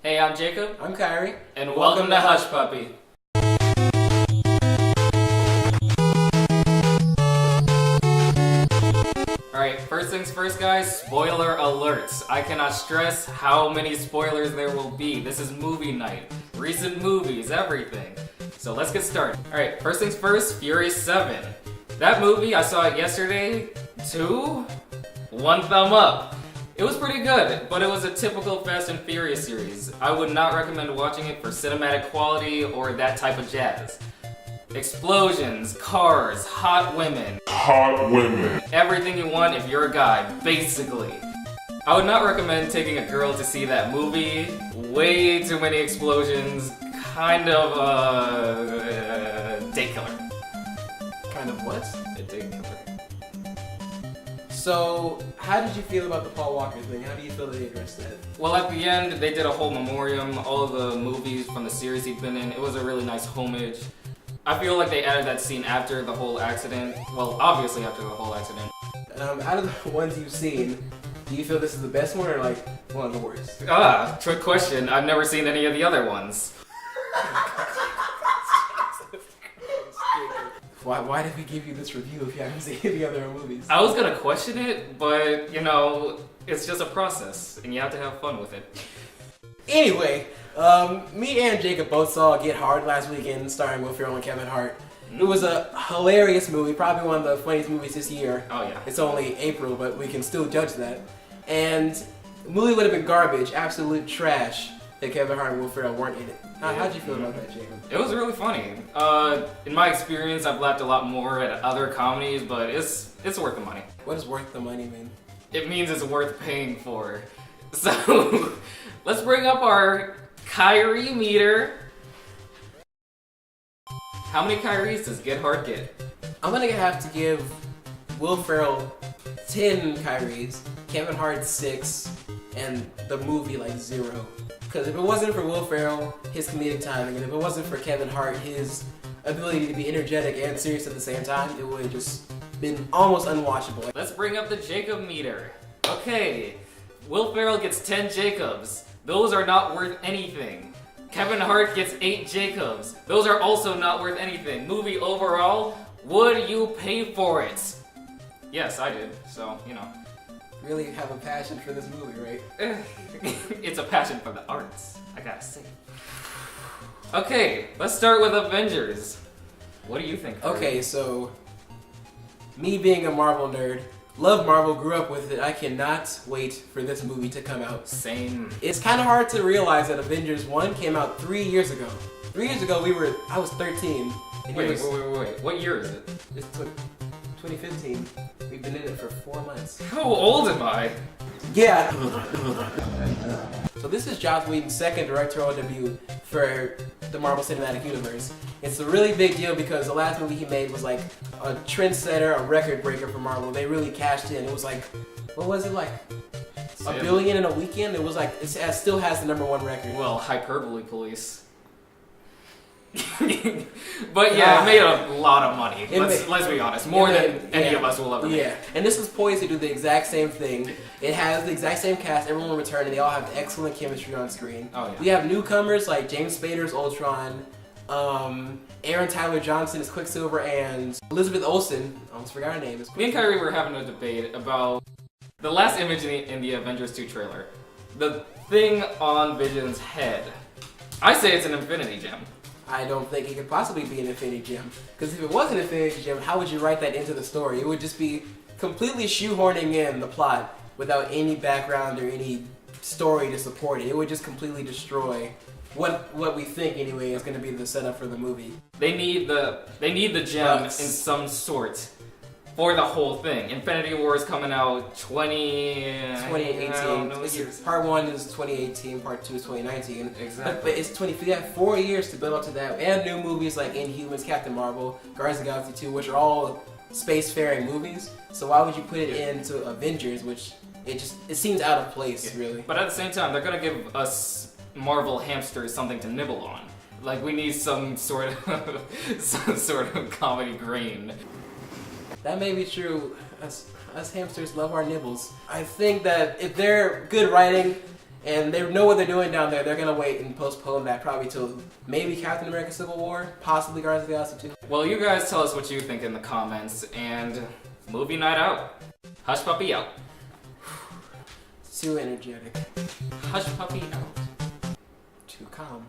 Hey, I'm Jacob. I'm Khari. And welcome to Hushpuppy. Alright, first things first, guys, spoiler alerts. I cannot stress how many spoilers there will be. This is movie night. Recent movies, everything. So let's get started. Alright, first things first, Fury 7. That movie, I saw it yesterday. 1 thumb up. It was pretty good, but it was a typical Fast and Furious series. I would not recommend watching it for cinematic quality or that type of jazz. Explosions, cars, hot women. Everything you want if you're a guy, basically. I would not recommend taking a girl to see that movie. Way too many explosions. Kind of date killer. Kind of what? A date killer. So, how did you feel about the Paul Walker thing? How do you feel they addressed that? Well, at the end, they did a whole memoriam, all of the movies from the series he'd been in. It was a really nice homage. I feel like they added that scene after the whole accident. Well, obviously after the whole accident. Out of the ones you've seen, do you feel this is the best one or like one of the worst? Trick question. I've never seen any of the other ones. Why did we give you this review if you haven't seen any other movies? I was gonna question it, but you know, it's just a process, and you have to have fun with it. Anyway, me and Jacob both saw Get Hard last weekend, starring Will Ferrell and Kevin Hart. It was a hilarious movie, probably one of the funniest movies this year. Oh yeah. It's only April, but we can still judge that. And the movie would have been garbage, absolute trash, if Kevin Hart and Will Ferrell weren't in it. How'd you feel about that, Jacob? It was really funny. In my experience, I've laughed a lot more at other comedies, but it's worth the money. What does worth the money mean? It means it's worth paying for. So, let's bring up our Khari meter. How many Kharis does Get Hard get? I'm gonna have to give Will Ferrell 10 Kharis, Kevin Hart 6, and the movie like 0. Because if it wasn't for Will Ferrell, his comedic timing, and if it wasn't for Kevin Hart, his ability to be energetic and serious at the same time, it would have just been almost unwatchable. Let's bring up the Jacob meter. Okay, Will Ferrell gets 10 Jacobs. Those are not worth anything. Kevin Hart gets 8 Jacobs. Those are also not worth anything. Movie overall, would you pay for it? Yes, I did, so, you know. Really have a passion for this movie, right? It's a passion for the arts, I gotta say. Okay, let's start with Avengers. What do you think? Okay, so me being a Marvel nerd, love Marvel, grew up with it. I cannot wait for this movie to come out. Same. It's kind of hard to realize that Avengers 1 came out 3 years ago. 3 years ago, I was 13. And Wait. What year is it? It's 2015. We've been in it for 4 months. How old am I? Yeah. So this is Joss Whedon's second directorial debut for the Marvel Cinematic Universe. It's a really big deal because the last movie he made was like a trendsetter, a record breaker for Marvel. They really cashed in. It was like, what was it like? $1 billion in a weekend? It was like, it still has the #1 record. Well, hyperbole police. But yeah, it made a lot of money. Let's be honest, more than any of us will ever make. Yeah, and this is poised to do the exact same thing. It has the exact same cast, everyone will return, and they all have excellent chemistry on screen. Oh yeah. We have newcomers like James Spader's Ultron, Aaron Tyler Johnson is Quicksilver, and Elizabeth Olsen, I almost forgot her name. Me and Khari were having a debate about the last image in the Avengers 2 trailer. The thing on Vision's head. I say it's an Infinity Gem. I don't think it could possibly be an Infinity Gem. Because if it was an Infinity Gem, how would you write that into the story? It would just be completely shoehorning in the plot without any background or any story to support it. It would just completely destroy what we think anyway is going to be the setup for the movie. They need the gem in some sort for the whole thing. Infinity War is coming out 2018. Part 1 is 2018, part 2 is 2019. Exactly. But it's we have 4 years to build up to that. And new movies like Inhumans, Captain Marvel, Guardians of the Galaxy 2, which are all spacefaring movies. So why would you put it into Avengers, which it seems out of place, really. But at the same time, they're gonna give us Marvel hamsters something to nibble on. Like, we need some sort of comedy grain. That may be true. Us hamsters love our nibbles. I think that if they're good writing And they know what they're doing down there. They're gonna wait and postpone that probably till maybe Captain America Civil War, possibly Guardians of the Galaxy 2. Well, you guys tell us what you think in the comments, and movie night out. Hushpuppy out. Too energetic. Hushpuppy out. Too calm.